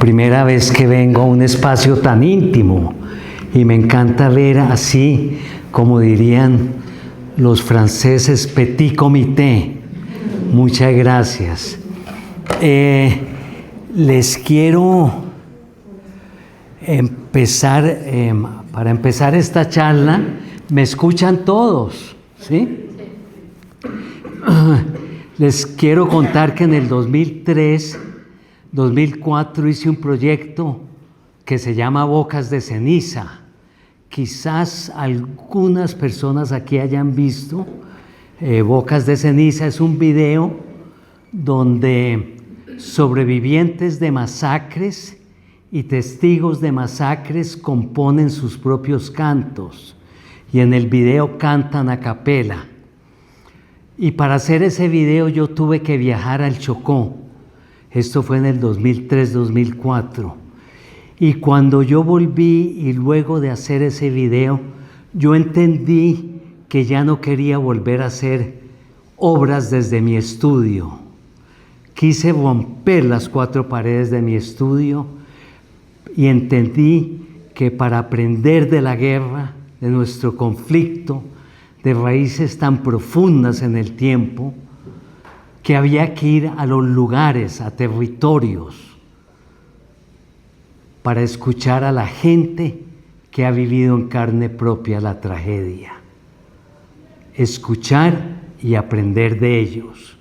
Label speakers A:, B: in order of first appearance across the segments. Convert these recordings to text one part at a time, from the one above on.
A: primera vez que vengo a un espacio tan íntimo y me encanta ver así, como dirían los franceses, petit comité. Muchas gracias. Les quiero empezar, para empezar esta charla, ¿me escuchan todos? ¿Sí? Les quiero contar que en el 2004 hice un proyecto que se llama Bocas de Ceniza. Quizás algunas personas aquí hayan visto Bocas de Ceniza. Es un video donde sobrevivientes de masacres y testigos de masacres componen sus propios cantos y en el video cantan a capela. Y para hacer ese video yo tuve que viajar al Chocó. Esto fue en el 2003-2004. Y cuando yo volví y luego de hacer ese video, yo entendí que ya no quería volver a hacer obras desde mi estudio. Quise romper las 4 paredes de mi estudio y entendí que para aprender de la guerra, de nuestro conflicto, de raíces tan profundas en el tiempo, que había que ir a los lugares, a territorios, para escuchar a la gente que ha vivido en carne propia la tragedia. Escuchar y aprender de ellos.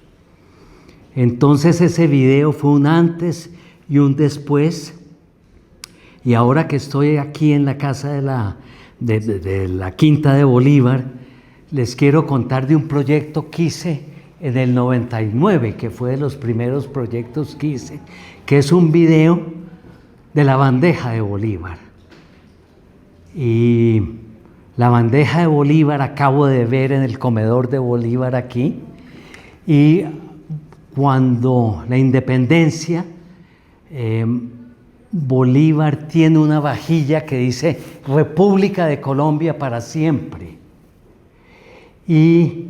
A: Entonces ese video fue un antes y un después. Y ahora que estoy aquí en la casa de la Quinta de Bolívar, les quiero contar de un proyecto que hice en el 99, que fue de los primeros proyectos que hice, que es un video de la bandeja de Bolívar. Y la bandeja de Bolívar acabo de ver en el comedor de Bolívar aquí, y cuando la independencia, Bolívar tiene una vajilla que dice República de Colombia para siempre. Y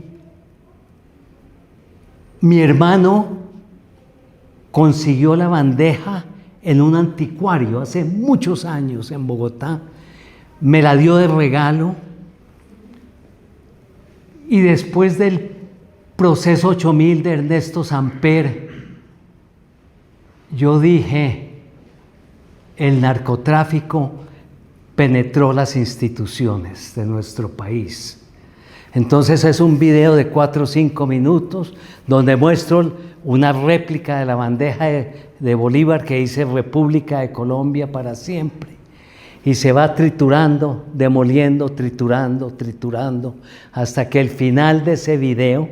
A: mi hermano consiguió la bandeja en un anticuario hace muchos años en Bogotá, me la dio de regalo y después del proceso 8000 de Ernesto Samper, yo dije, el narcotráfico penetró las instituciones de nuestro país. Entonces es un video de 4 o 5 minutos donde muestro una réplica de la bandeja de Bolívar que dice República de Colombia para siempre. Y se va triturando, demoliendo, triturando, hasta que el final de ese video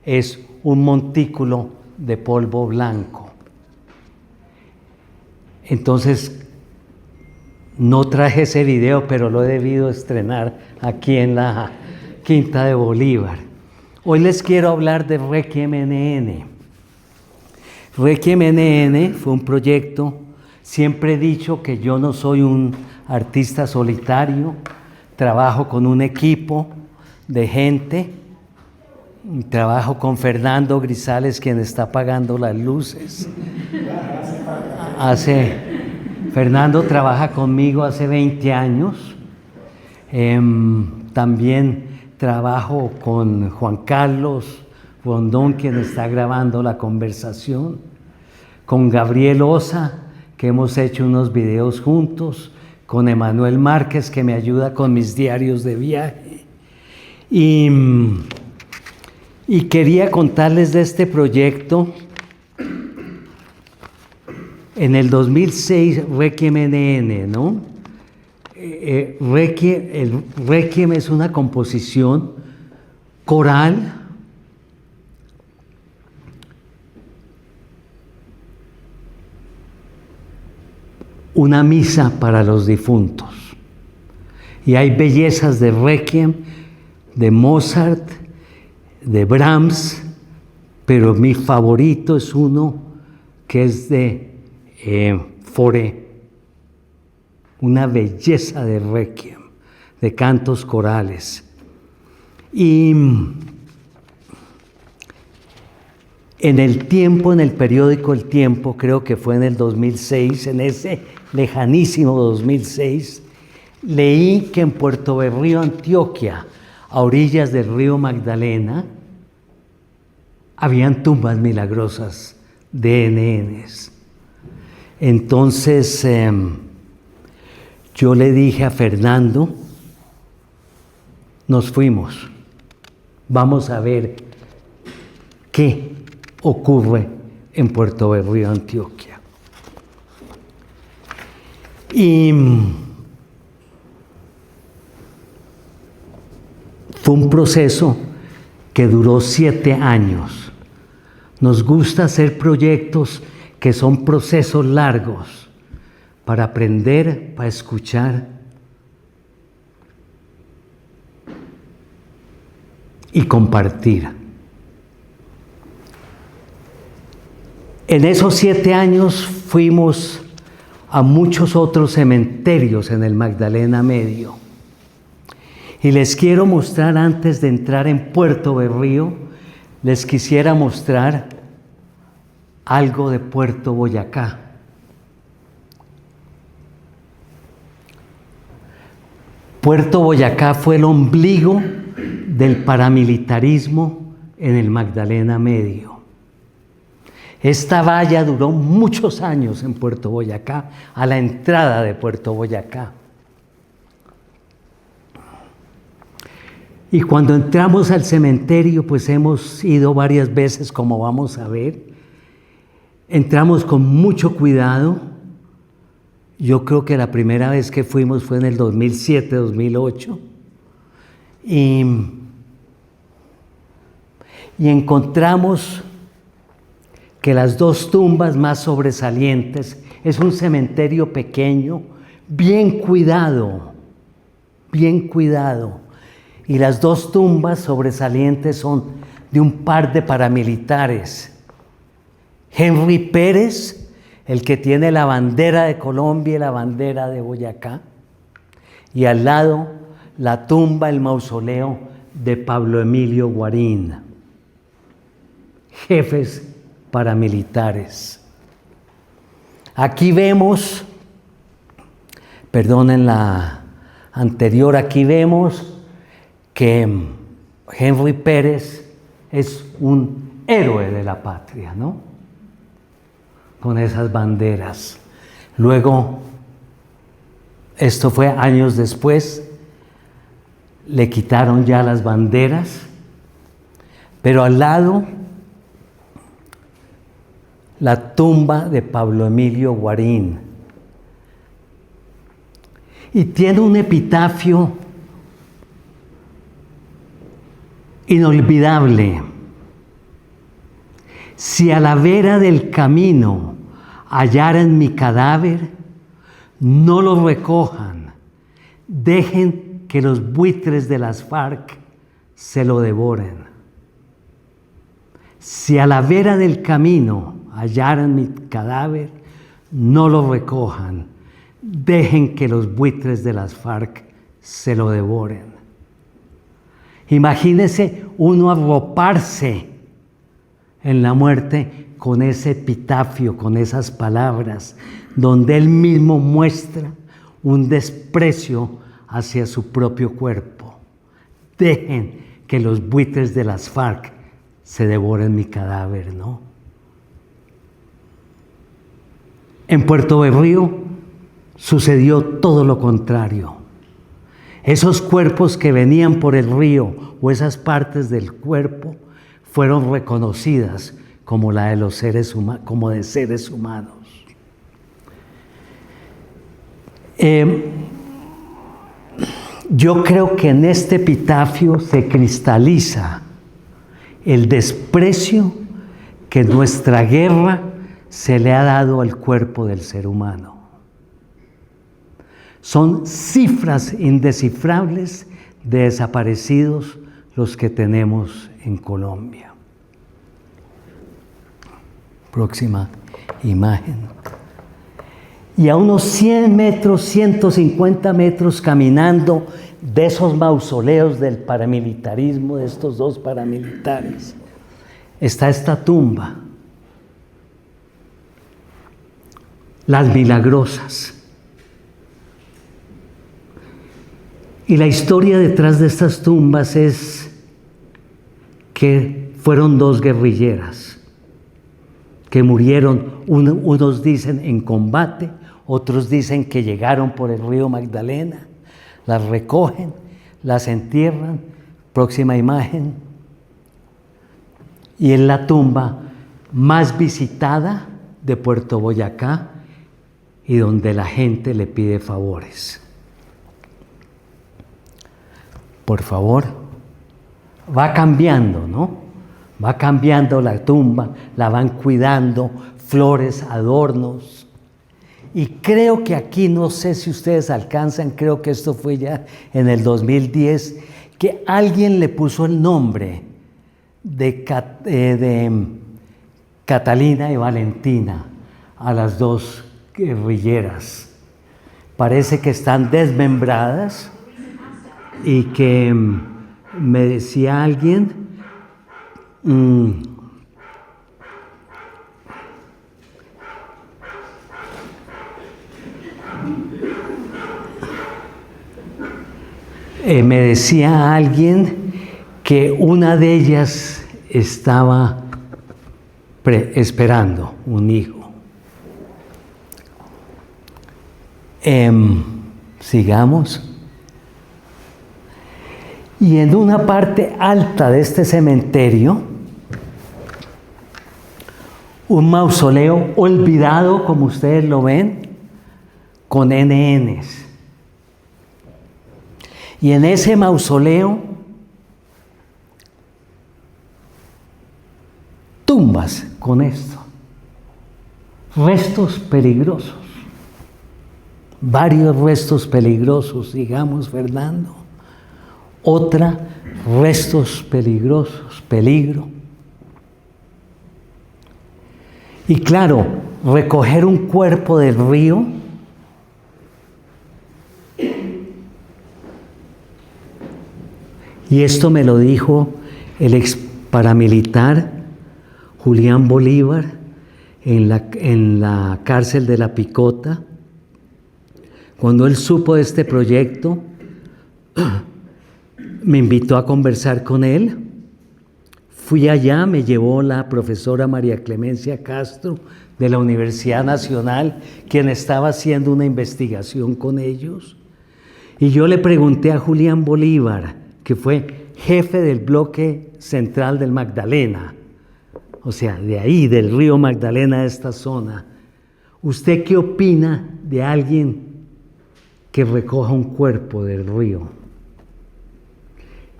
A: es un montículo de polvo blanco. Entonces, no traje ese video, pero lo he debido estrenar aquí en la Quinta de Bolívar. Hoy les quiero hablar de Requiem NN. Requiem NN fue un proyecto, siempre he dicho que yo no soy un artista solitario, trabajo con un equipo de gente, trabajo con Fernando Grisales, quien está apagando las luces. Fernando trabaja conmigo hace 20 años, también trabajo con Juan Carlos Rondón, quien está grabando la conversación, con Gabriel Osa, que hemos hecho unos videos juntos, con Emanuel Márquez, que me ayuda con mis diarios de viaje. Y quería contarles de este proyecto. En el 2006, Requiem NN, ¿no? El Requiem es una composición coral una misa para los difuntos. Y hay bellezas de Requiem, de Mozart, de Brahms, pero mi favorito es uno que es de Fauré, una belleza de Requiem, de cantos corales. Y En el tiempo, en el periódico El Tiempo, creo que fue en el 2006, en ese lejanísimo 2006, leí que en Puerto Berrío, Antioquia, a orillas del río Magdalena, habían tumbas milagrosas de NNs. Entonces, yo le dije a Fernando, nos fuimos, vamos a ver qué ocurre en Puerto Berrío, Antioquia. Y fue un proceso que duró 7 años. Nos gusta hacer proyectos que son procesos largos para aprender, para escuchar y compartir. En esos 7 años fuimos a muchos otros cementerios en el Magdalena Medio. Y les quiero mostrar, antes de entrar en Puerto Berrío, les quisiera mostrar algo de Puerto Boyacá. Puerto Boyacá fue el ombligo del paramilitarismo en el Magdalena Medio. Esta valla duró muchos años en Puerto Boyacá, a la entrada de Puerto Boyacá. Y cuando entramos al cementerio, pues hemos ido varias veces, como vamos a ver. Entramos con mucho cuidado. Yo creo que la primera vez que fuimos fue en el 2007, 2008. Y encontramos que las 2 tumbas más sobresalientes, es un cementerio pequeño, bien cuidado, bien cuidado. Y las 2 tumbas sobresalientes son de un par de paramilitares. Henry Pérez, el que tiene la bandera de Colombia y la bandera de Boyacá, y al lado la tumba, el mausoleo de Pablo Emilio Guarín, jefes paramilitares. Aquí vemos, perdonen la anterior, aquí vemos que Henry Pérez es un héroe de la patria, ¿no? Con esas banderas. Luego, esto fue años después, le quitaron ya las banderas, pero al lado la tumba de Pablo Emilio Guarín. Y tiene un epitafio inolvidable. Si a la vera del camino hallaran mi cadáver, no lo recojan, dejen que los buitres de las FARC se lo devoren. Si a la vera del camino hallaran mi cadáver, no lo recojan, dejen que los buitres de las FARC se lo devoren. Imagínese uno arroparse en la muerte con ese epitafio, con esas palabras, donde él mismo muestra un desprecio hacia su propio cuerpo. Dejen que los buitres de las FARC se devoren mi cadáver, ¿no? En Puerto Berrío sucedió todo lo contrario. Esos cuerpos que venían por el río o esas partes del cuerpo fueron reconocidas como la de los seres humanos, como de seres humanos. Yo creo que en este epitafio se cristaliza el desprecio que en nuestra guerra se le ha dado al cuerpo del ser humano. Son cifras indescifrables de desaparecidos los que tenemos en Colombia. Próxima imagen. Y a unos 100 metros, 150 metros caminando de esos mausoleos del paramilitarismo, de estos 2 paramilitares, está esta tumba, Las Milagrosas. Y la historia detrás de estas tumbas es que fueron dos guerrilleras que murieron, unos dicen en combate, otros dicen que llegaron por el río Magdalena, las recogen, las entierran, próxima imagen, y es la tumba más visitada de Puerto Boyacá y donde la gente le pide favores. Por favor, va cambiando, ¿no? Va cambiando la tumba, la van cuidando, flores, adornos. Y creo que aquí, no sé si ustedes alcanzan, creo que esto fue ya en el 2010, que alguien le puso el nombre de Catalina y Valentina a las dos guerrilleras. Parece que están desmembradas y que me decía alguien, me decía alguien que una de ellas estaba esperando un hijo. Sigamos. Y en una parte alta de este cementerio, un mausoleo olvidado, como ustedes lo ven, con NNs. Y en ese mausoleo, tumbas con esto, restos peligrosos, varios restos peligrosos, digamos, Fernando. Otra, restos peligrosos, peligro. Y claro, recoger un cuerpo del río y esto me lo dijo el ex paramilitar Julián Bolívar en la cárcel de La Picota. Cuando él supo de este proyecto, me invitó a conversar con él. Fui allá, me llevó la profesora María Clemencia Castro de la Universidad Nacional, quien estaba haciendo una investigación con ellos. Y yo le pregunté a Julián Bolívar, que fue jefe del bloque central del Magdalena, o sea, de ahí, del río Magdalena, de esta zona, ¿usted qué opina de alguien que recoja un cuerpo del río?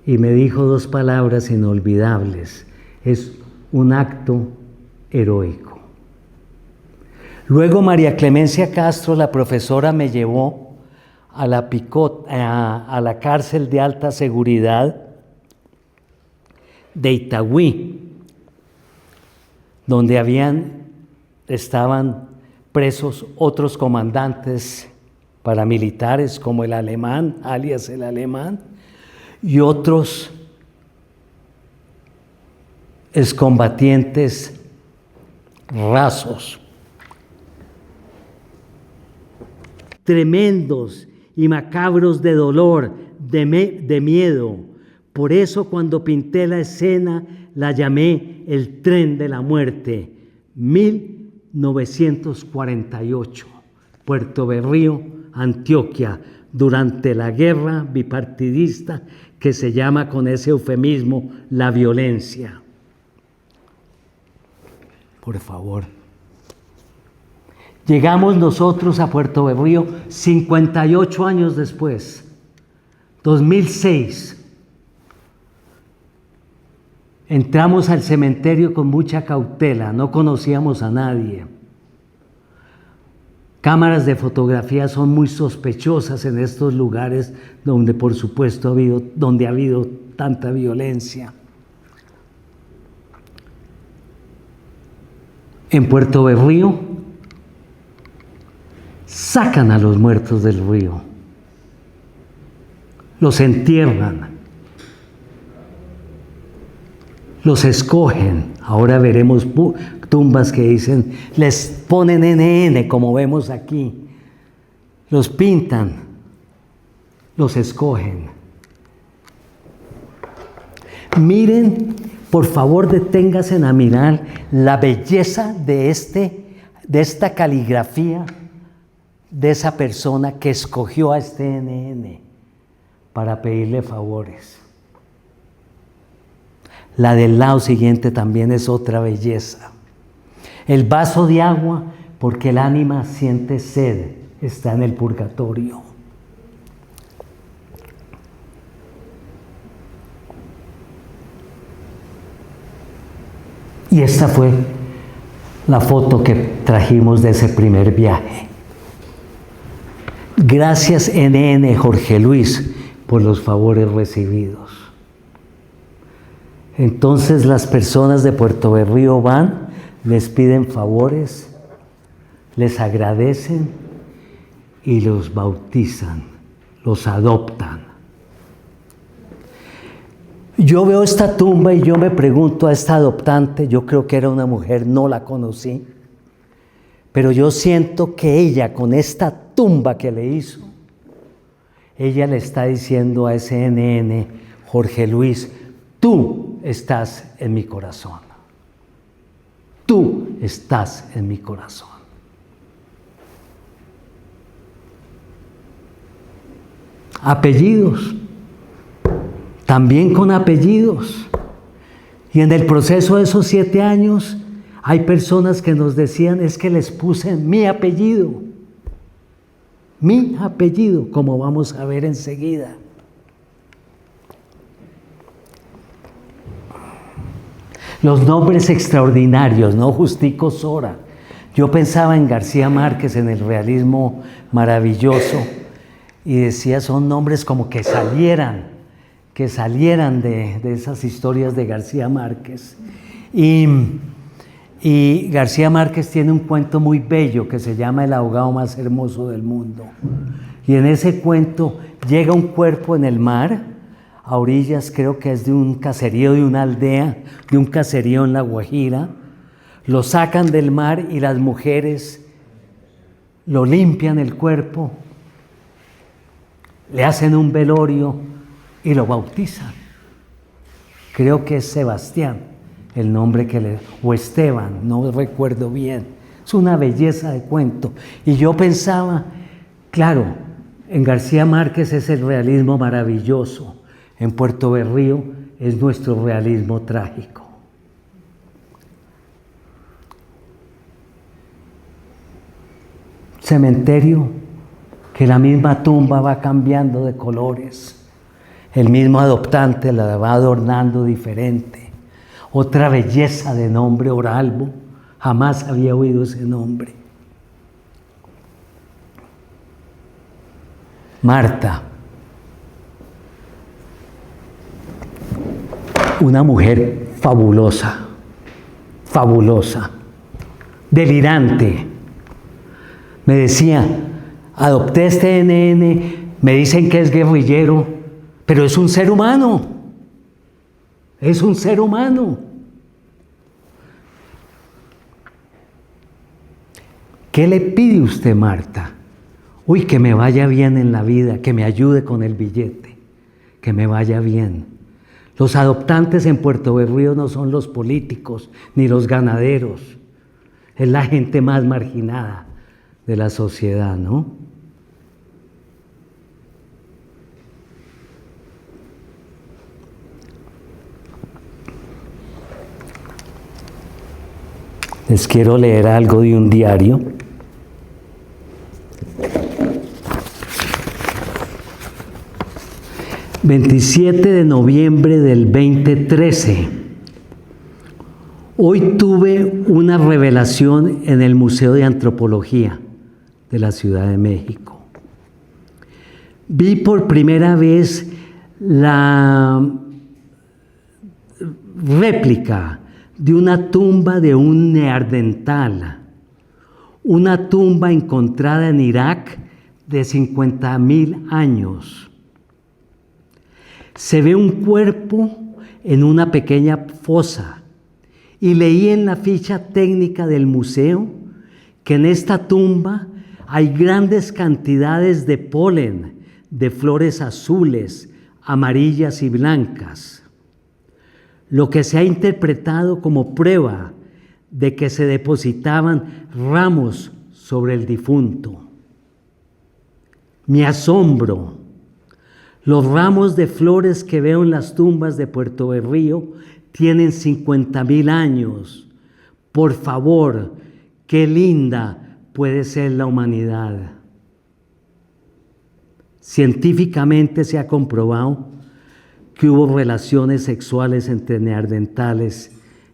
A: Y me dijo dos palabras inolvidables: es un acto heroico. Luego María Clemencia Castro, la profesora, me llevó a la cárcel de alta seguridad de Itagüí, donde estaban presos otros comandantes paramilitares como el Alemán, alias el Alemán, y otros excombatientes rasos, tremendos y macabros de dolor, de miedo. Por eso cuando pinté la escena la llamé El tren de la muerte. 1948, Puerto Berrío, Antioquia, durante la guerra bipartidista que se llama con ese eufemismo la violencia. Por favor. Llegamos nosotros a Puerto Berrío 58 años después, 2006. Entramos al cementerio con mucha cautela, no conocíamos a nadie. Cámaras de fotografía son muy sospechosas en estos lugares donde, por supuesto, ha habido tanta violencia. En Puerto Berrío sacan a los muertos del río, los entierran, los escogen. Ahora veremos tumbas que dicen, les ponen NN, como vemos aquí. Los pintan, los escogen. Miren, por favor, deténganse a mirar la belleza de esta caligrafía de esa persona que escogió a este NN para pedirle favores. La del lado siguiente también es otra belleza. El vaso de agua, porque el ánima siente sed, está en el purgatorio. Y esta fue la foto que trajimos de ese primer viaje. Gracias NN Jorge Luis por los favores recibidos. Entonces las personas de Puerto Berrío van, les piden favores, les agradecen y los bautizan, los adoptan. Yo veo esta tumba y yo me pregunto a esta adoptante, yo creo que era una mujer, no la conocí, pero yo siento que ella, con esta tumba que le hizo, ella le está diciendo a ese NN, Jorge Luis, tú estás en mi corazón. Tú estás en mi corazón. Apellidos, también con apellidos. Y en el proceso de esos 7 años, hay personas que nos decían, es que les puse mi apellido, como vamos a ver enseguida. Los nombres extraordinarios, ¿no? Justico Sora. Yo pensaba en García Márquez, en el realismo maravilloso, y decía, son nombres como que salieran de esas historias de García Márquez. Y García Márquez tiene un cuento muy bello que se llama El ahogado más hermoso del mundo. Y en ese cuento llega un cuerpo en el mar, a orillas, creo que es de un caserío, de una aldea, de un caserío en La Guajira. Lo sacan del mar y las mujeres lo limpian el cuerpo, le hacen un velorio y lo bautizan. Creo que es Sebastián el nombre o Esteban, no recuerdo bien. Es una belleza de cuento. Y yo pensaba, claro, en García Márquez es el realismo maravilloso. En Puerto Berrío es nuestro realismo trágico. Cementerio, que la misma tumba va cambiando de colores. El mismo adoptante la va adornando diferente. Otra belleza de nombre, Oralbo. Jamás había oído ese nombre. Marta. Una mujer fabulosa, delirante. Me decía, adopté este NN, me dicen que es guerrillero, pero es un ser humano. Es un ser humano. ¿Qué le pide usted, Marta? Uy, que me vaya bien en la vida, que me ayude con el billete, que me vaya bien. Los adoptantes en Puerto Berrío no son los políticos ni los ganaderos, es la gente más marginada de la sociedad, ¿no? Les quiero leer algo de un diario. ...27 de noviembre del 2013... Hoy tuve una revelación en el Museo de Antropología de la Ciudad de México. Vi por primera vez la réplica de una tumba de un neandertal, una tumba encontrada en Irak de 50.000 años. Se ve un cuerpo en una pequeña fosa y leí en la ficha técnica del museo que en esta tumba hay grandes cantidades de polen, de flores azules, amarillas y blancas, lo que se ha interpretado como prueba de que se depositaban ramos sobre el difunto. Mi asombro. Los ramos de flores que veo en las tumbas de Puerto Berrío tienen 50.000 años. Por favor, qué linda puede ser la humanidad. Científicamente se ha comprobado que hubo relaciones sexuales entre neandertales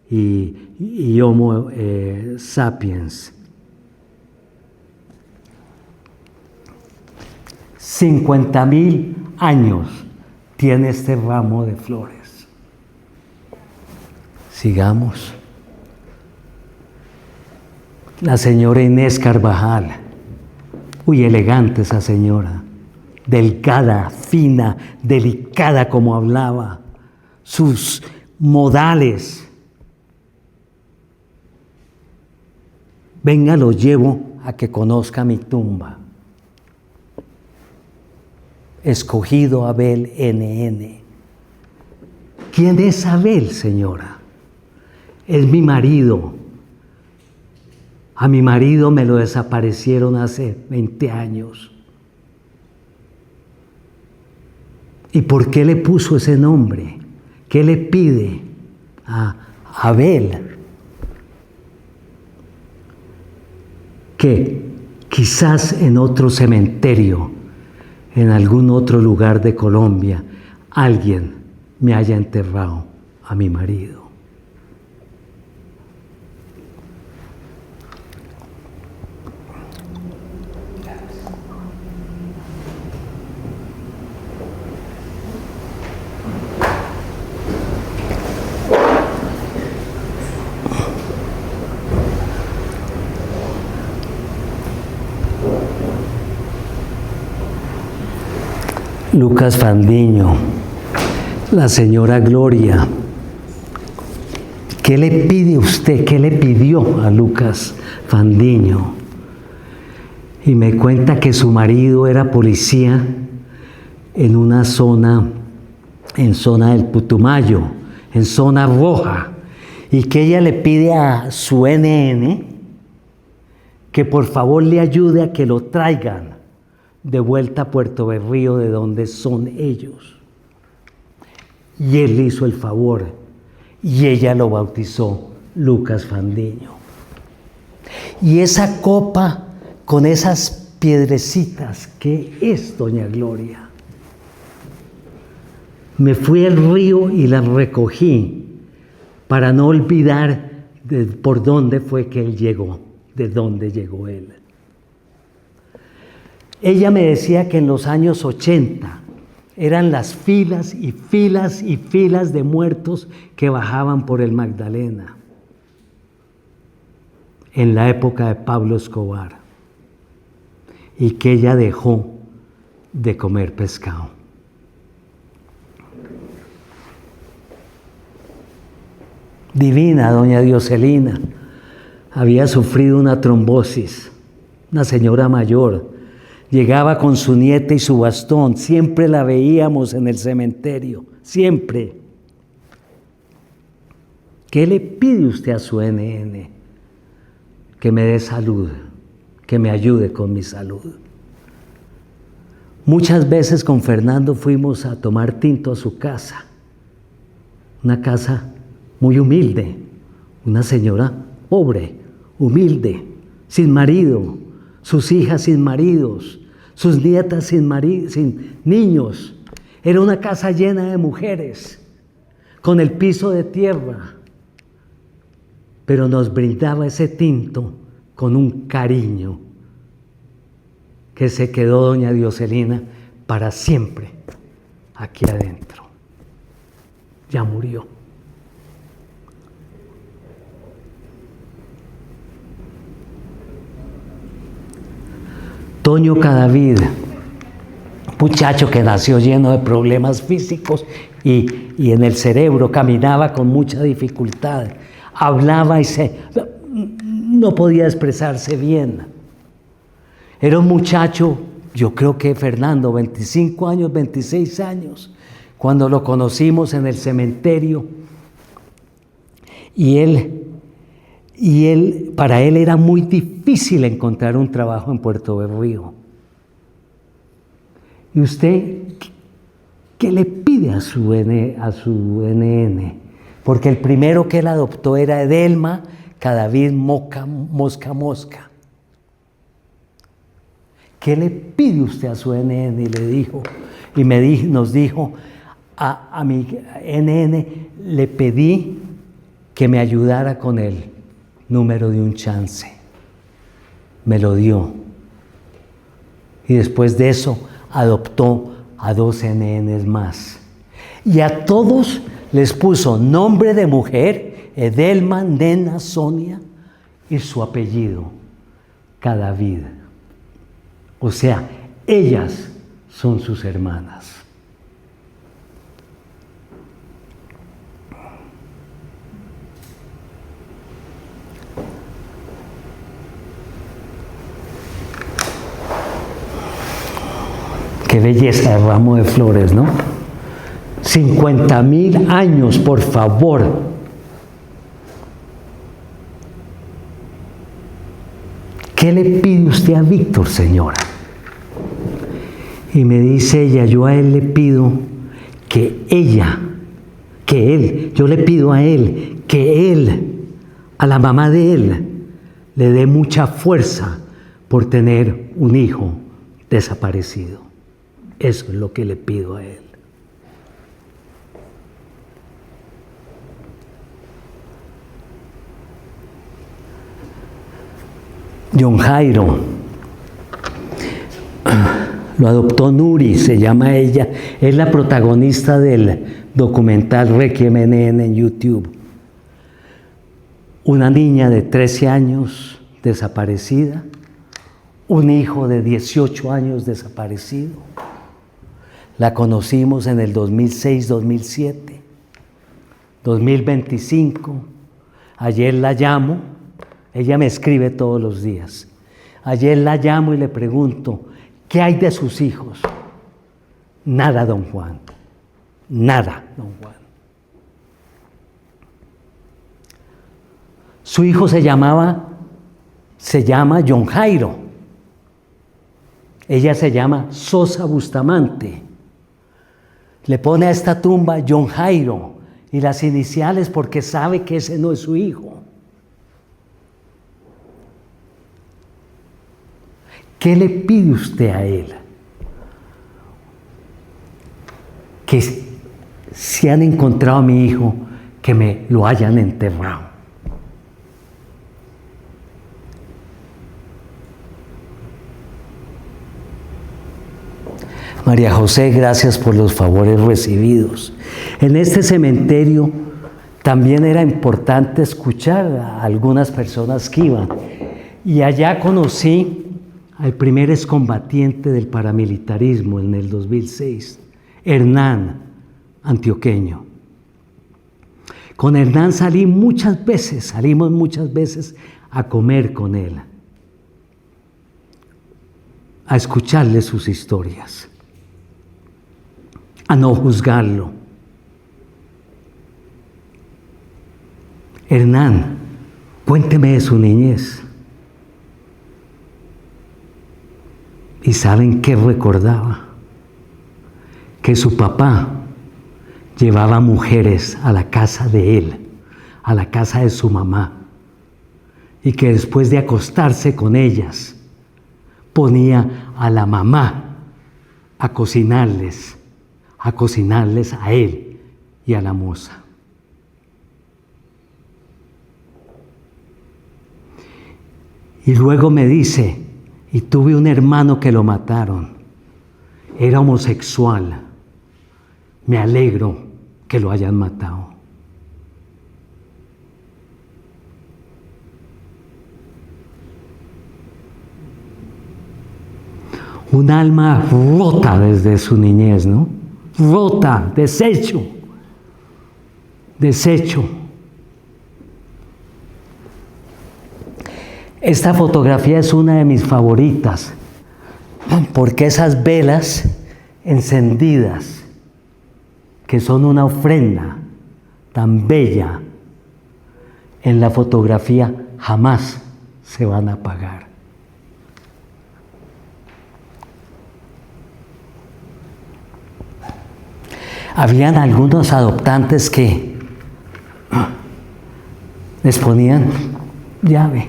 A: y Homo sapiens. 50.000 años tiene este ramo de flores. Sigamos. La señora Inés Carvajal. Uy, elegante esa señora. Delgada, fina, delicada como hablaba. Sus modales. Venga, lo llevo a que conozca mi tumba. Escogido Abel NN. ¿Quién es Abel, señora? Es mi marido. A mi marido me lo desaparecieron hace 20 años. ¿Y por qué le puso ese nombre? ¿Qué le pide a Abel? Que quizás en otro cementerio, en algún otro lugar de Colombia, alguien me haya enterrado a mi marido. Lucas Fandiño, la señora Gloria. ¿Qué le pide usted? ¿Qué le pidió a Lucas Fandiño? Y me cuenta que su marido era policía en una zona, en zona del Putumayo, en zona roja, y que ella le pide a su NN que por favor le ayude a que lo traigan de vuelta a Puerto Berrío, de donde son ellos. Y él le hizo el favor, y ella lo bautizó Lucas Fandiño. Y esa copa con esas piedrecitas, ¿qué es, doña Gloria? Me fui al río y las recogí para no olvidar por dónde fue que él llegó, de dónde llegó él. Ella me decía que en los años 80 eran las filas y filas y filas de muertos que bajaban por el Magdalena, en la época de Pablo Escobar, y que ella dejó de comer pescado. Divina doña Dioselina, había sufrido una trombosis, una señora mayor. Llegaba con su nieta y su bastón, siempre la veíamos en el cementerio, siempre. ¿Qué le pide usted a su NN? Que me dé salud, que me ayude con mi salud. Muchas veces con Fernando fuimos a tomar tinto a su casa, una casa muy humilde, una señora pobre, humilde, sin marido, sus hijas sin maridos, sus nietas sin niños. Era una casa llena de mujeres, con el piso de tierra, pero nos brindaba ese tinto con un cariño que se quedó doña Dioselina para siempre aquí adentro. Ya murió. Toño Cadavid, muchacho que nació lleno de problemas físicos y en el cerebro caminaba con mucha dificultad, hablaba y no podía expresarse bien. Era un muchacho, yo creo que Fernando, 25 años, 26 años, cuando lo conocimos en el cementerio, y para él era muy difícil encontrar un trabajo en Puerto Berrío. ¿Y usted qué le pide a su NN? Porque el primero que él adoptó era Edelma Cadavid Mosca. ¿Qué le pide usted a su NN? Y le dijo, nos dijo, a mi NN le pedí que me ayudara con el número de un chance. Me lo dio. Y después de eso adoptó a 2 NNs más. Y a todos les puso nombre de mujer, Edelma, Nena, Sonia, y su apellido, Cadavid. O sea, ellas son sus hermanas. Qué belleza de ramo de flores, ¿no? 50,000 años, por favor. ¿Qué le pide usted a Víctor, señora? Y me dice ella, yo a él le pido yo le pido a él, a la mamá de él, le dé mucha fuerza por tener un hijo desaparecido. Eso es lo que le pido a él. John Jairo lo adoptó Nuri, se llama ella, es la protagonista del documental Requiem NN en YouTube. Una niña de 13 años desaparecida, un hijo de 18 años desaparecido. La conocimos en el 2006, 2007, 2025. Ayer la llamo, ella me escribe todos los días. Ayer la llamo y le pregunto, ¿qué hay de sus hijos? Nada, don Juan. Nada, don Juan. Su hijo se llama John Jairo. Ella se llama Sosa Bustamante. Le pone a esta tumba John Jairo y las iniciales porque sabe que ese no es su hijo. ¿Qué le pide usted a él? Que si han encontrado a mi hijo, que me lo hayan enterrado. María José, gracias por los favores recibidos. En este cementerio también era importante escuchar a algunas personas que iban. Y allá conocí al primer excombatiente del paramilitarismo en el 2006, Hernán, antioqueño. Con Hernán salimos muchas veces a comer con él, a escucharle sus historias, a no juzgarlo. Hernán, cuénteme de su niñez. ¿Y saben qué recordaba? Que su papá llevaba mujeres a la casa de él, a la casa de su mamá, y que después de acostarse con ellas, ponía a la mamá a cocinarles a él y a la moza. Y luego me dice, y tuve un hermano que lo mataron, era homosexual, me alegro que lo hayan matado. Un alma rota desde su niñez, ¿no? Rota, deshecho. Esta fotografía es una de mis favoritas, porque esas velas encendidas, que son una ofrenda tan bella, en la fotografía jamás se van a apagar. Habían algunos adoptantes que les ponían llave.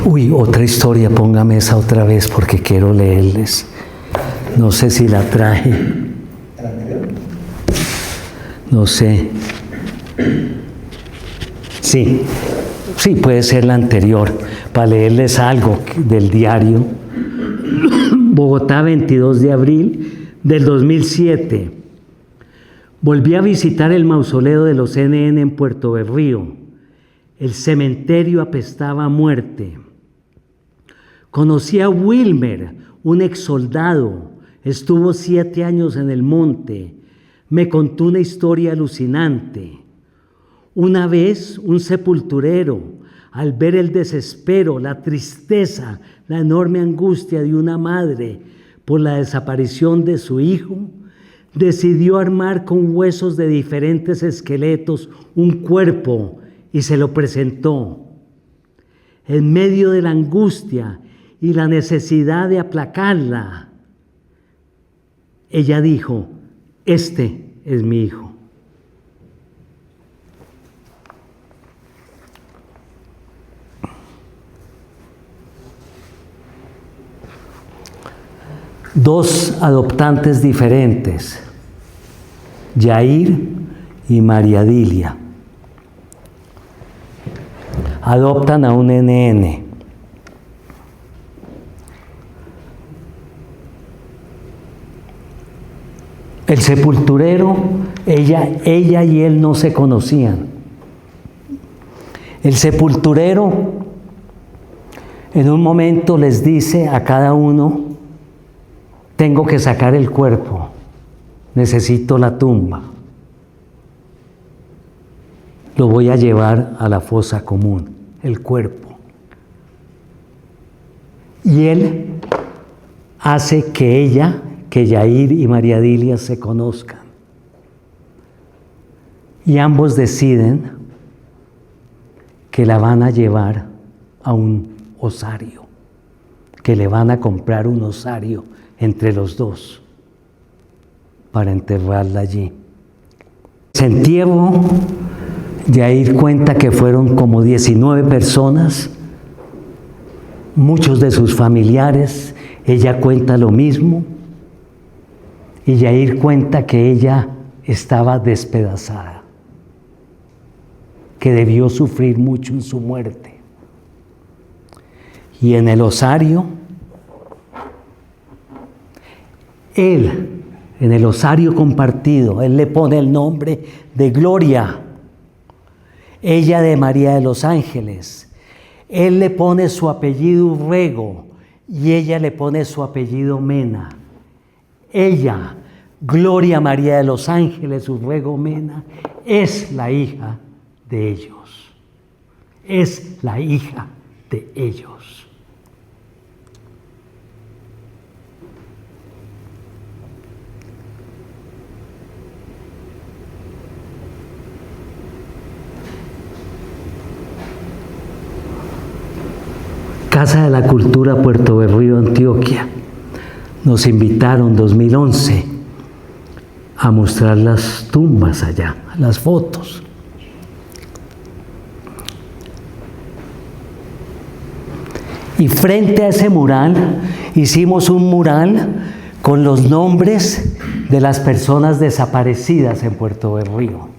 A: Uy, otra historia, póngame esa otra vez porque quiero leerles. No sé si la traje. No sé. Sí, puede ser la anterior, para leerles algo del diario. Bogotá, 22 de abril del 2007. Volví a visitar el mausoleo de los NN en Puerto Berrío. El cementerio apestaba a muerte. Conocí a Wilmer, un exsoldado. Estuvo 7 años en el monte. Me contó una historia alucinante. Una vez, un sepulturero, al ver el desespero, la tristeza, la enorme angustia de una madre por la desaparición de su hijo, decidió armar con huesos de diferentes esqueletos un cuerpo y se lo presentó. En medio de la angustia y la necesidad de aplacarla, ella dijo: este es mi hijo. Dos adoptantes diferentes, Yair y María Dilia, adoptan a un NN. El sepulturero, ella y él no se conocían. El sepulturero en un momento les dice a cada uno: tengo que sacar el cuerpo, necesito la tumba, lo voy a llevar a la fosa común, el cuerpo. Y él hace que Yair y María Dilia se conozcan. Y ambos deciden que la van a llevar a un osario, que le van a comprar un osario entre los dos para enterrarla allí. Se entierro, Yair cuenta que fueron como 19 personas, muchos de sus familiares. Ella cuenta lo mismo. Y Yair cuenta que ella estaba despedazada, que debió sufrir mucho en su muerte. Y en el osario, en el osario compartido, él le pone el nombre de Gloria, ella de María de los Ángeles. Él le pone su apellido Urrego y ella le pone su apellido Mena. Ella, Gloria María de los Ángeles Urrego Mena, es la hija de ellos. Es la hija de ellos. Casa de la Cultura, Puerto Berrío, Antioquia. Nos invitaron en 2011 a mostrar las tumbas allá, las fotos. Y frente a ese mural hicimos un mural con los nombres de las personas desaparecidas en Puerto Berrío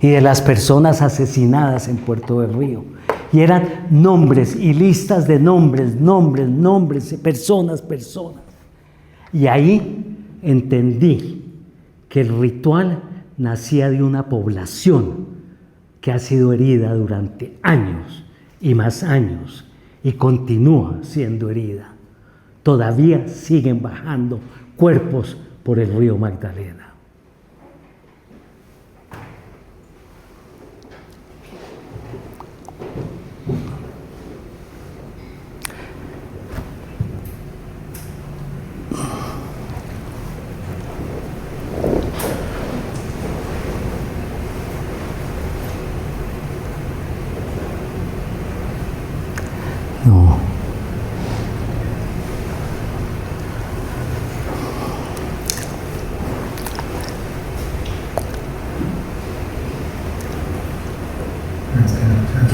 A: y de las personas asesinadas en Puerto Berrío. Y eran nombres y listas de nombres, personas. Y ahí entendí que el ritual nacía de una población que ha sido herida durante años y más años y continúa siendo herida. Todavía siguen bajando cuerpos por el río Magdalena. No.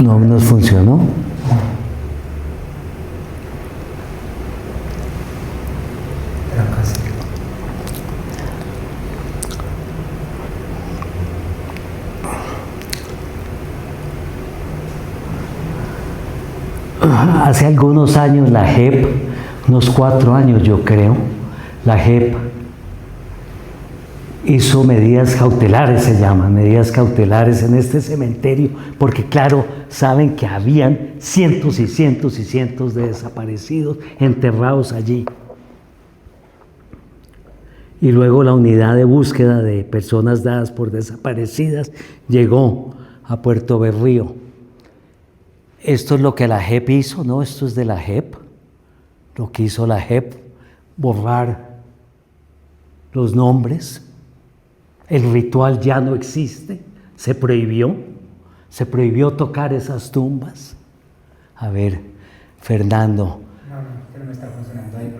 A: No nos funcionó. Hace algunos años la JEP, unos 4 años yo creo, la JEP hizo medidas cautelares, se llaman, medidas cautelares en este cementerio, porque claro, saben que habían cientos y cientos y cientos de desaparecidos enterrados allí. Y luego la unidad de búsqueda de personas dadas por desaparecidas llegó a Puerto Berrío. Esto es lo que la JEP hizo, ¿no? Esto es de la JEP, lo que hizo la JEP, borrar los nombres. El ritual ya no existe, se prohibió tocar esas tumbas. A ver, Fernando.
B: No está funcionando ahí.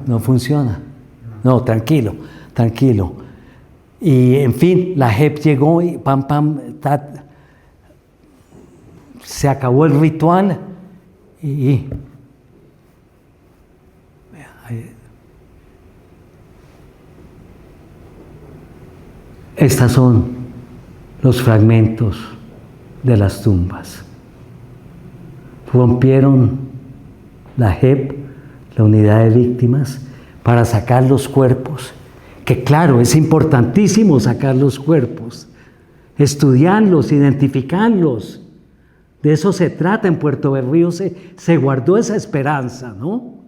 A: No funciona. No, tranquilo. Y en fin, la JEP llegó y se acabó el ritual y estos son los fragmentos de las tumbas. Rompieron la JEP, la unidad de víctimas, para sacar los cuerpos, que claro, es importantísimo sacar los cuerpos, estudiarlos, identificarlos. De eso se trata. En Puerto Berrío se guardó esa esperanza, ¿no?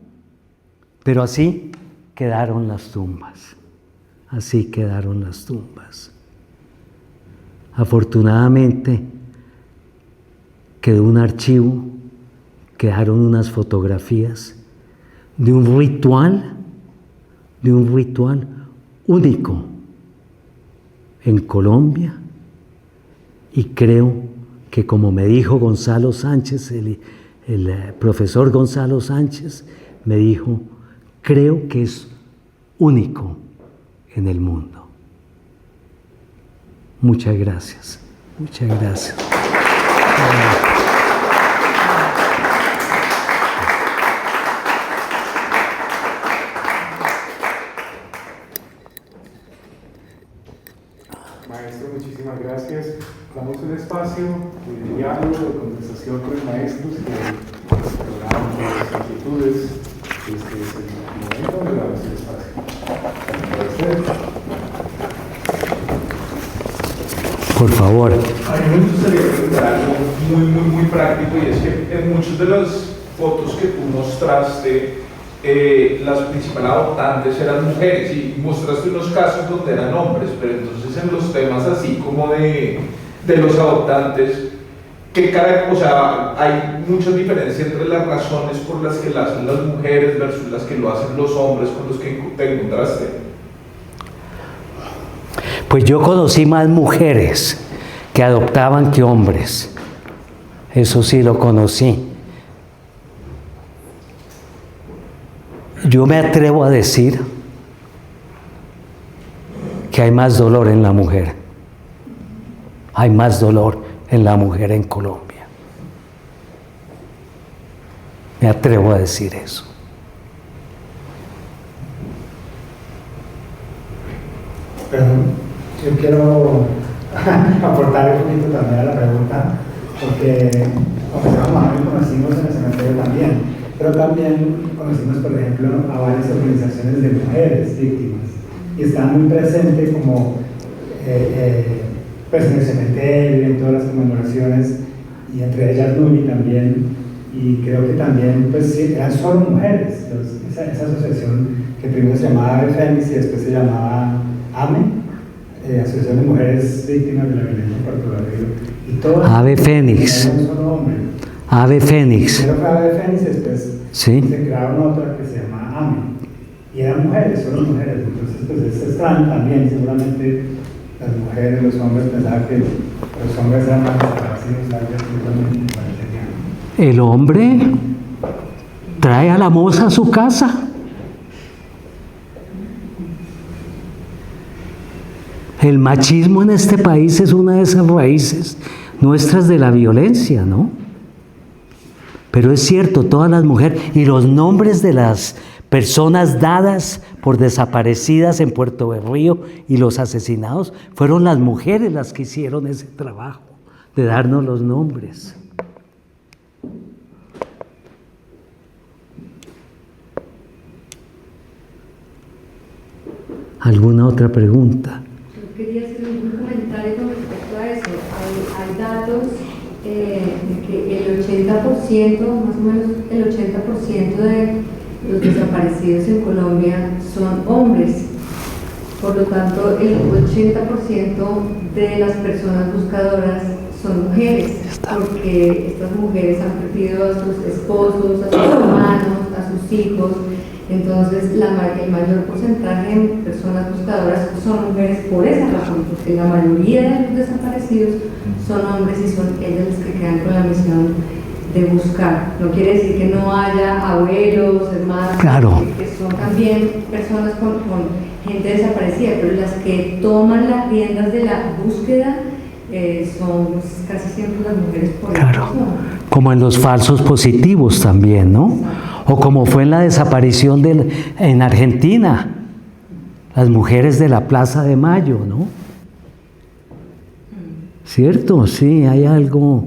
A: Pero así quedaron las tumbas. Así quedaron las tumbas. Afortunadamente quedó un archivo, quedaron unas fotografías de un ritual único en Colombia, y creo que, como me dijo Gonzalo Sánchez, el profesor Gonzalo Sánchez, me dijo, creo que es único en el mundo. Muchas gracias. Muchas gracias.
B: Maestro, muchísimas gracias. Damos un espacio de diálogo, de conversación con el maestro, que exploran las inquietudes. Este es el momento donde damos el espacio.
A: Por favor.
C: A mí me gustaría preguntar algo muy práctico, y es que en muchas de las fotos que tú mostraste, las principales adoptantes eran mujeres, y mostraste unos casos donde eran hombres, pero entonces en los temas así como de los adoptantes, o sea, hay mucha diferencia entre las razones por las que lo hacen las mujeres versus las que lo hacen los hombres con los que te encontraste.
A: Pues yo conocí más mujeres que adoptaban que hombres. Eso sí lo conocí. Yo me atrevo a decir que hay más dolor en la mujer. Hay más dolor en la mujer en Colombia. Me atrevo a decir eso.
B: Perdón, yo quiero aportar un poquito también a la pregunta, porque me conocimos en el cementerio también, pero también conocimos, por ejemplo, a varias organizaciones de mujeres víctimas, y están muy presentes como
D: pues en el cementerio, en todas las conmemoraciones, y entre ellas Nuri también, y creo que también pues sí, eran solo mujeres, esa asociación que primero se llamaba Ave Fénix y después se llamaba AME, Asociación de Mujeres Víctimas de la Violencia en Puerto Berrío, y todas
A: Ave Fénix.
D: eran un solo hombre.
A: Ave Fénix.
D: Primero fue Ave Fénix, después
A: Sí.
D: se crearon otra que se llama AME, y eran mujeres, solo mujeres, entonces pues es extraño también, seguramente las mujeres, los hombres pensaban que los hombres eran más desaparecidos, algo así también me parecería.
A: El hombre trae a la moza a su casa. El machismo en este país es una de esas raíces nuestras de la violencia, ¿no? Pero es cierto, todas las mujeres y los nombres de las personas dadas por desaparecidas en Puerto Berrío y los asesinados, fueron las mujeres las que hicieron ese trabajo de darnos los nombres. ¿Alguna otra pregunta?
E: Yo quería hacer un comentario con respecto a eso. Hay datos de que el 80%, más o menos el 80% de los desaparecidos en Colombia son hombres. Por lo tanto, el 80% de las personas buscadoras son mujeres, porque estas mujeres han perdido a sus esposos, a sus hermanos, a sus hijos. Entonces, el mayor porcentaje de personas buscadoras son mujeres por esa razón, porque la mayoría de los desaparecidos son hombres y son ellas las que quedan con la misión de buscar. No quiere decir que no haya abuelos, hermanos,
A: Claro.
E: que son también personas con gente desaparecida, pero las que toman las riendas de la búsqueda son casi siempre las mujeres por esa
A: Claro,
E: razón.
A: como en los falsos positivos también, ¿no? O como fue en la desaparición en Argentina, las mujeres de la Plaza de Mayo, ¿no? ¿Cierto? Sí, hay algo,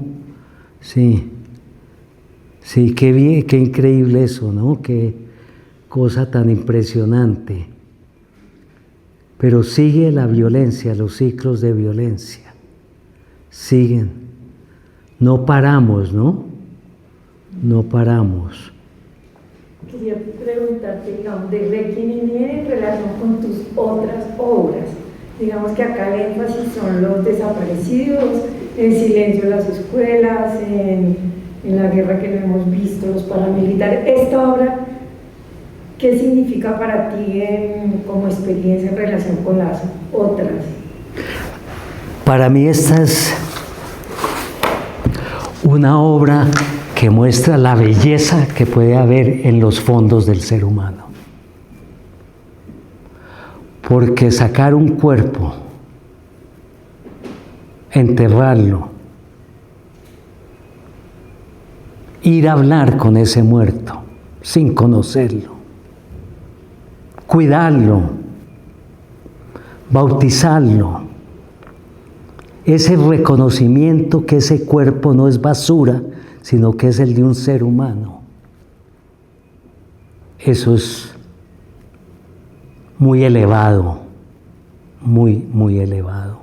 A: sí. Sí, qué bien, qué increíble eso, ¿no? Qué cosa tan impresionante. Pero sigue la violencia, los ciclos de violencia. Siguen. No paramos, ¿no? No paramos.
F: Quería preguntarte, digamos, de Requiem en relación con tus otras obras. Digamos que acá el énfasis son los desaparecidos, en silencio las escuelas, en la guerra que no hemos visto, los paramilitares. Esta obra, ¿qué significa para ti como experiencia en relación con las otras?
A: Para mí esta es una obra que muestra la belleza que puede haber en los fondos del ser humano. Porque sacar un cuerpo, enterrarlo, ir a hablar con ese muerto sin conocerlo, cuidarlo, bautizarlo, ese reconocimiento que ese cuerpo no es basura, sino que es el de un ser humano. Eso es muy elevado, muy, muy elevado.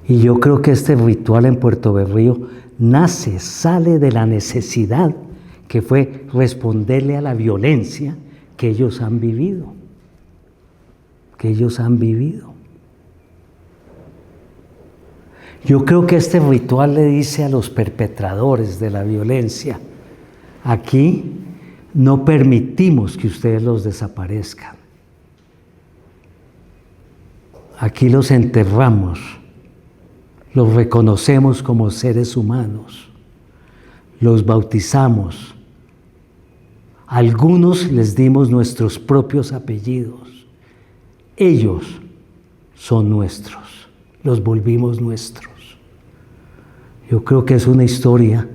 A: Y yo creo que este ritual en Puerto Berrío sale de la necesidad que fue responderle a la violencia que ellos han vivido, Yo creo que este ritual le dice a los perpetradores de la violencia, aquí no permitimos que ustedes los desaparezcan. Aquí los enterramos, los reconocemos como seres humanos, los bautizamos. A algunos les dimos nuestros propios apellidos. Ellos son nuestros, los volvimos nuestros. Yo creo que es una historia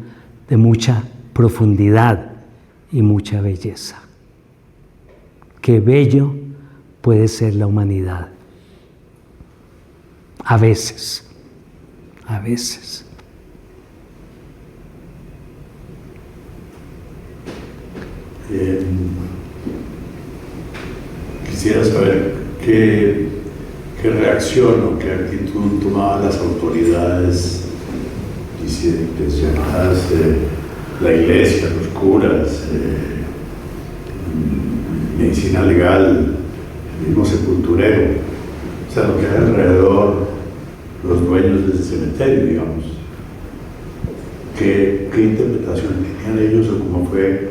A: de mucha profundidad y mucha belleza. Qué bello puede ser la humanidad. A veces.
G: Quisiera saber qué qué reacción o qué actitud tomaban las autoridades llamadas la iglesia, los curas, medicina legal, el mismo sepulturero, o sea, lo que hay alrededor, los dueños del cementerio, digamos. ¿Qué interpretación tenían ellos o cómo fue,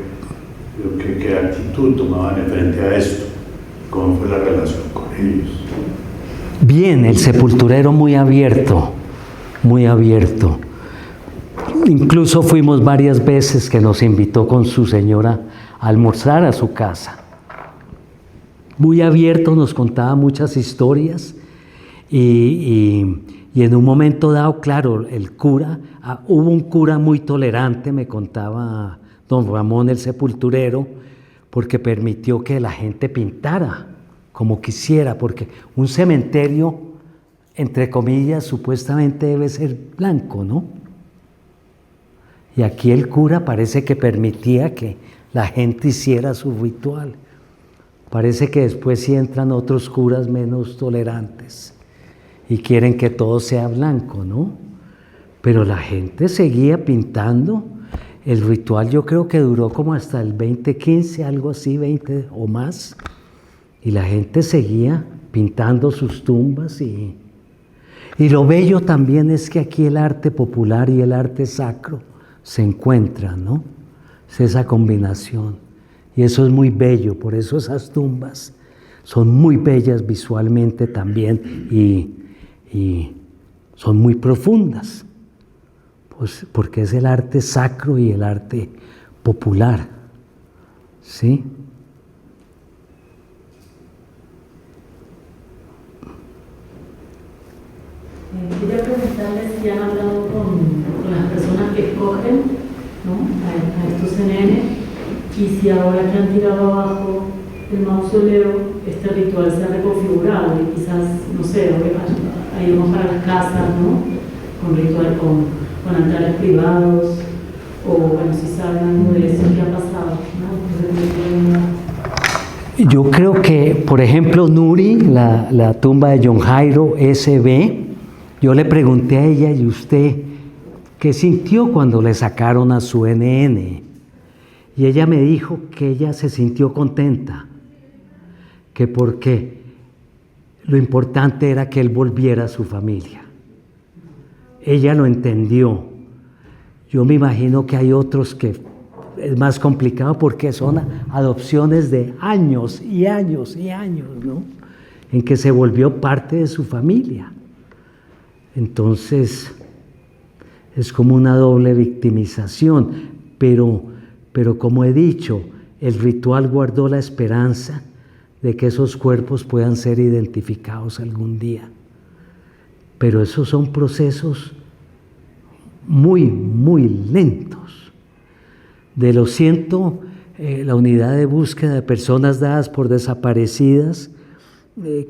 G: qué actitud tomaban en frente a esto? ¿Cómo fue la relación con ellos?
A: Bien, el sepulturero muy abierto, muy abierto. Incluso fuimos varias veces que nos invitó con su señora a almorzar a su casa. Muy abierto, nos contaba muchas historias y en un momento dado, claro, el cura, hubo un cura muy tolerante, me contaba don Ramón el sepulturero, porque permitió que la gente pintara como quisiera, porque un cementerio, entre comillas, supuestamente debe ser blanco, ¿no? Y aquí el cura parece que permitía que la gente hiciera su ritual. Parece que después sí entran otros curas menos tolerantes y quieren que todo sea blanco, ¿no? Pero la gente seguía pintando. El ritual yo creo que duró como hasta el 2015, algo así, 20 o más. Y la gente seguía pintando sus tumbas y lo bello también es que aquí el arte popular y el arte sacro se encuentran, ¿no? Es esa combinación. Y eso es muy bello, por eso esas tumbas son muy bellas visualmente también y son muy profundas, pues porque es el arte sacro y el arte popular, ¿sí?
H: Quería preguntarles si han hablado con las personas que escogen, ¿no?, a estos NN, y si ahora que han tirado abajo el mausoleo, este ritual se ha reconfigurado y quizás, no sé, ha ido para las casas, ¿no?, con ritual, con altares privados, o bueno, si saben algo de eso que ha pasado, ¿no?
A: Yo creo que, por ejemplo, Nuri, la tumba de John Jairo S.B., yo le pregunté a ella, ¿y usted qué sintió cuando le sacaron a su NN? Y ella me dijo que ella se sintió contenta, que porque lo importante era que él volviera a su familia. Ella lo entendió. Yo me imagino que hay otros que es más complicado porque son adopciones de años y años y años, ¿no?, en que se volvió parte de su familia. Entonces, es como una doble victimización, pero como he dicho, el ritual guardó la esperanza de que esos cuerpos puedan ser identificados algún día. Pero esos son procesos muy, muy lentos. De los 100, la unidad de búsqueda de personas dadas por desaparecidas,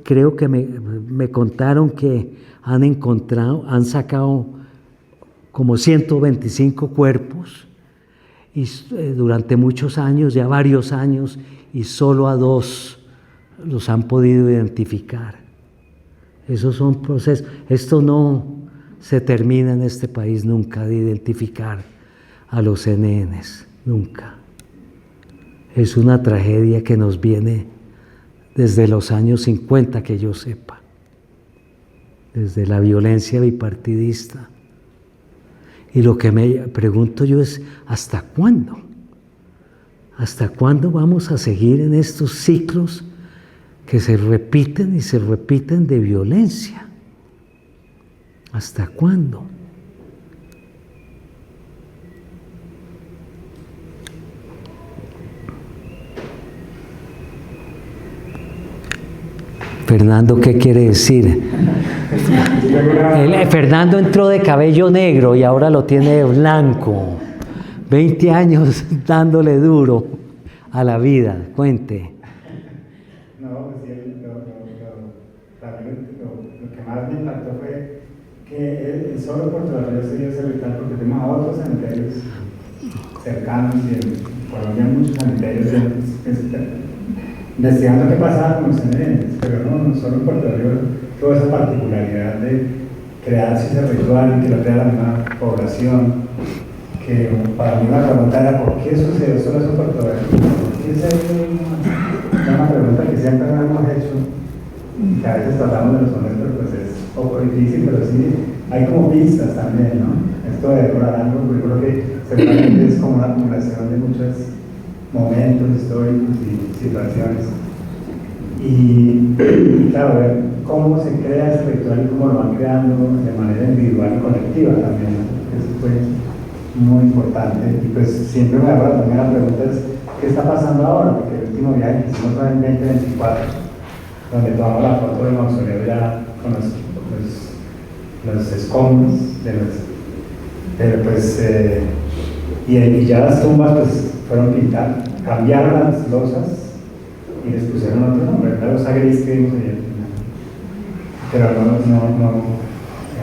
A: creo que me contaron que han sacado como 125 cuerpos y durante muchos años, ya varios años, y solo a 2 los han podido identificar. Esos son procesos. Esto no se termina en este país nunca de identificar a los NNs, nunca. Es una tragedia que nos viene desde los años 50, que yo sepa, desde la violencia bipartidista. Y lo que me pregunto yo es, ¿hasta cuándo? ¿Hasta cuándo vamos a seguir en estos ciclos que se repiten y se repiten de violencia? ¿Hasta cuándo? Fernando, ¿qué quiere decir? Fernando entró de cabello negro y ahora lo tiene de blanco. 20 años dándole duro a la vida. Cuente.
D: No, pues sí, también lo que más me impactó fue que solo por todavía se dio ese ritual, porque tenemos a otros cementerios cercanos y en Colombia hay muchos cementerios investigando qué pasaba con los NNs, pero no solo en Puerto Rico toda esa particularidad de crearse ese ritual y que lo crea la misma población, que para mí una pregunta era ¿por qué sucedió solo eso en Puerto Rico? Esa es una pregunta que siempre nos hemos hecho, que a veces tratamos de responder, pero pues es un poco difícil, pero sí hay como pistas también, ¿no? Esto de decorar algo, yo creo que seguramente es como una acumulación de muchos momentos históricos y situaciones. Y claro, ver cómo se crea ese ritual y cómo lo van creando de manera individual y colectiva también, ¿no? Eso fue muy importante. Y pues siempre me acuerdo también la pregunta es ¿qué está pasando ahora? Porque el último viaje que hicimos fue en 2024, donde tomamos la foto del mausoleo ya con los escombros y ya las tumbas pues fueron pintadas, cambiaron las losas y les pusieron otro nombre, la losa gris que vimos ayer. Pero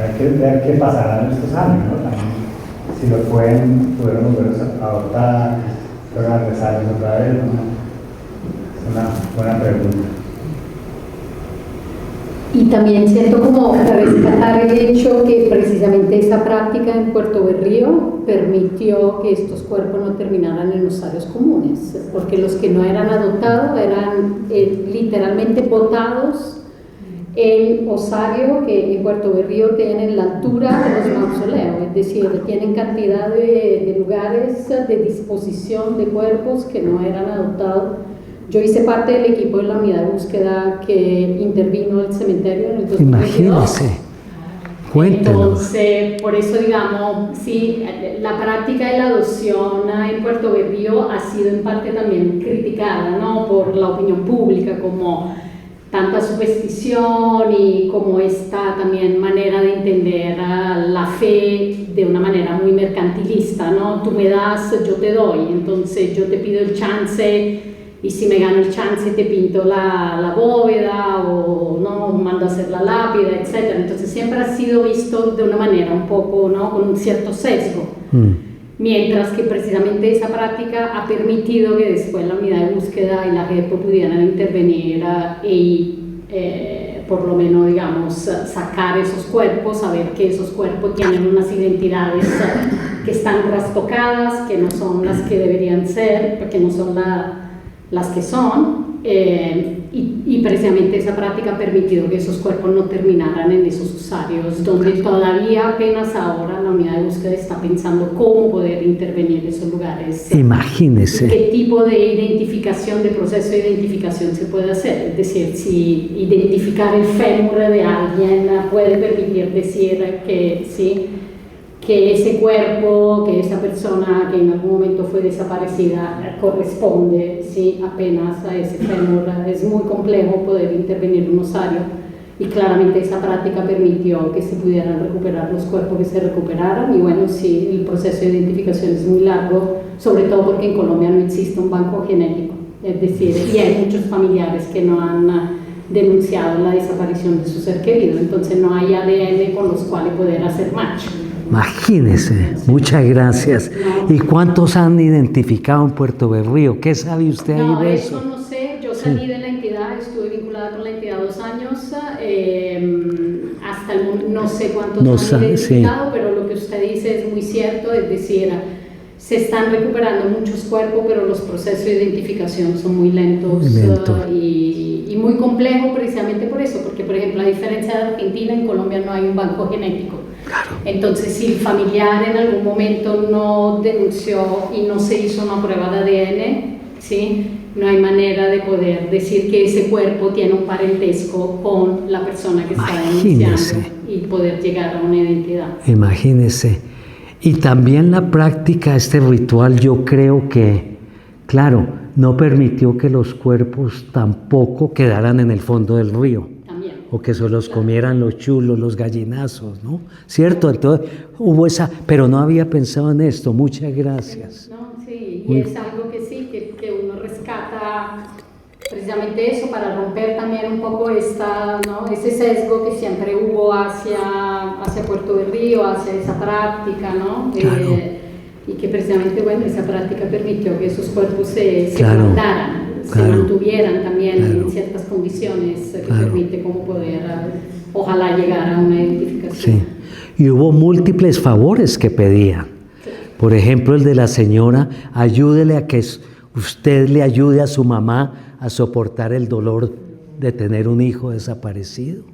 D: hay que ver qué pasará en estos años, ¿no? También, si lo pudieron volver a adoptar, fueron a rezar otra vez, ¿no? Es una buena pregunta.
I: Y también siento como rescatar el hecho que precisamente esa práctica en Puerto Berrío permitió que estos cuerpos no terminaran en osarios comunes, porque los que no eran adoptados eran literalmente botados en osario que en Puerto Berrío tienen la altura de los mausoleos, es decir, tienen cantidad de lugares de disposición de cuerpos que no eran adoptados. Yo hice parte del equipo de la unidad de búsqueda que intervino en el cementerio en el 2022.
A: Imagínese, cuéntenos.
I: Entonces, por eso digamos, sí, la práctica de la adopción en Puerto Berrío ha sido en parte también criticada, ¿no? Por la opinión pública, como tanta superstición y como esta también manera de entender la fe de una manera muy mercantilista, ¿no? Tú me das, yo te doy, entonces yo te pido el chance y si me gano el chance te pinto la bóveda o no mando a hacer la lápida, etc. Entonces siempre ha sido visto de una manera un poco, ¿no? Con un cierto sesgo. Mientras que precisamente esa práctica ha permitido que después la unidad de búsqueda y la JEP pudieran intervenir y por lo menos, digamos, sacar esos cuerpos, saber que esos cuerpos tienen unas identidades que están trastocadas, que no son las que deberían ser, que no son las que son, y precisamente esa práctica ha permitido que esos cuerpos no terminaran en esos osarios, donde todavía apenas ahora la unidad de búsqueda está pensando cómo poder intervenir en esos lugares.
A: Imagínese.
I: ¿Qué tipo de identificación, de proceso de identificación se puede hacer? Es decir, si identificar el fémur de alguien puede permitir decir que sí, que ese cuerpo, que esa persona que en algún momento fue desaparecida corresponde, sí, apenas a ese fémur. Es muy complejo poder intervenir en un osario y claramente esa práctica permitió que se pudieran recuperar los cuerpos que se recuperaran. Y bueno, sí, el proceso de identificación es muy largo, sobre todo porque en Colombia no existe un banco genético, es decir, y hay muchos familiares que no han denunciado la desaparición de su ser querido, entonces no hay ADN con los cuales poder hacer match.
A: Imagínese, muchas gracias. ¿Y cuántos han identificado en Puerto Berrío? ¿Qué sabe usted ahí de eso?
I: No sé, yo salí de la entidad, estuve vinculada con la entidad 2 años, hasta el momento no sé cuántos han identificado, pero lo que usted dice es muy cierto, es decir, se están recuperando muchos cuerpos, pero los procesos de identificación son muy lentos y muy complejos precisamente por eso, porque por ejemplo, a diferencia de Argentina, en Colombia no hay un banco genético.
A: Claro.
I: Entonces, si el familiar en algún momento no denunció y no se hizo una prueba de ADN, ¿sí? No hay manera de poder decir que ese cuerpo tiene un parentesco con la persona que está denunciando y poder llegar a una identidad.
A: Imagínese. Y también la práctica, este ritual, yo creo que, claro, no permitió que los cuerpos tampoco quedaran en el fondo del río. O que se los comieran los chulos, los gallinazos, ¿no? ¿Cierto? Entonces hubo esa, pero no había pensado en esto. Muchas gracias.
I: No, sí, y es algo que sí, que uno rescata precisamente eso para romper también un poco ese sesgo que siempre hubo hacia Puerto Berrío, hacia esa práctica, ¿no?
A: Claro.
I: Y que precisamente, bueno, esa práctica permitió que esos cuerpos se guardaran, se mantuvieran también en ciertas condiciones que permite como poder ojalá llegara a una identificación.
A: Sí. Y hubo múltiples favores que pedían. Por ejemplo, el de la señora, ayúdele a que usted le ayude a su mamá a soportar el dolor de tener un hijo desaparecido.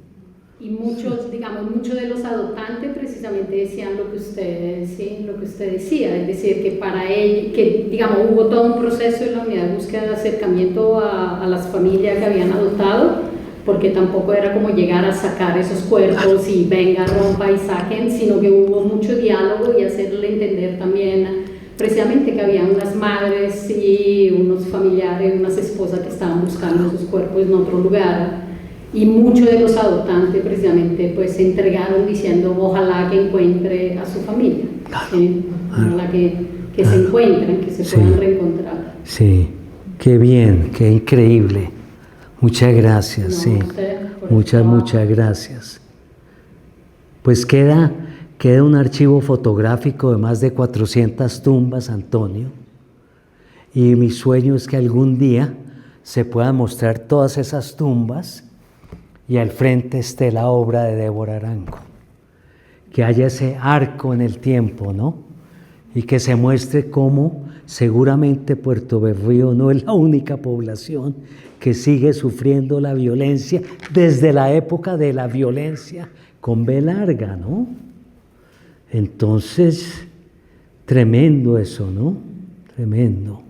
I: Y muchos de los adoptantes precisamente decían lo que usted decía, es decir, que para él, que digamos hubo todo un proceso en la unidad de búsqueda de acercamiento a las familias que habían adoptado, porque tampoco era como llegar a sacar esos cuerpos y venga, rompa y saquen, sino que hubo mucho diálogo y hacerle entender también precisamente que había unas madres y unos familiares, unas esposas que estaban buscando esos cuerpos en otro lugar. Y muchos de los adoptantes precisamente pues se entregaron diciendo ojalá que encuentre a su familia, ¿sí? Ojalá que se encuentren, que se puedan reencontrar.
A: Sí, qué bien, qué increíble. Muchas gracias, sí. Muchas gracias. Pues queda un archivo fotográfico de más de 400 tumbas, Antonio, y mi sueño es que algún día se puedan mostrar todas esas tumbas y al frente esté la obra de Débora Arango, que haya ese arco en el tiempo, ¿no? Y que se muestre cómo seguramente Puerto Berrío no es la única población que sigue sufriendo la violencia desde la época de la violencia con B larga, ¿no? Entonces, tremendo eso, ¿no? Tremendo.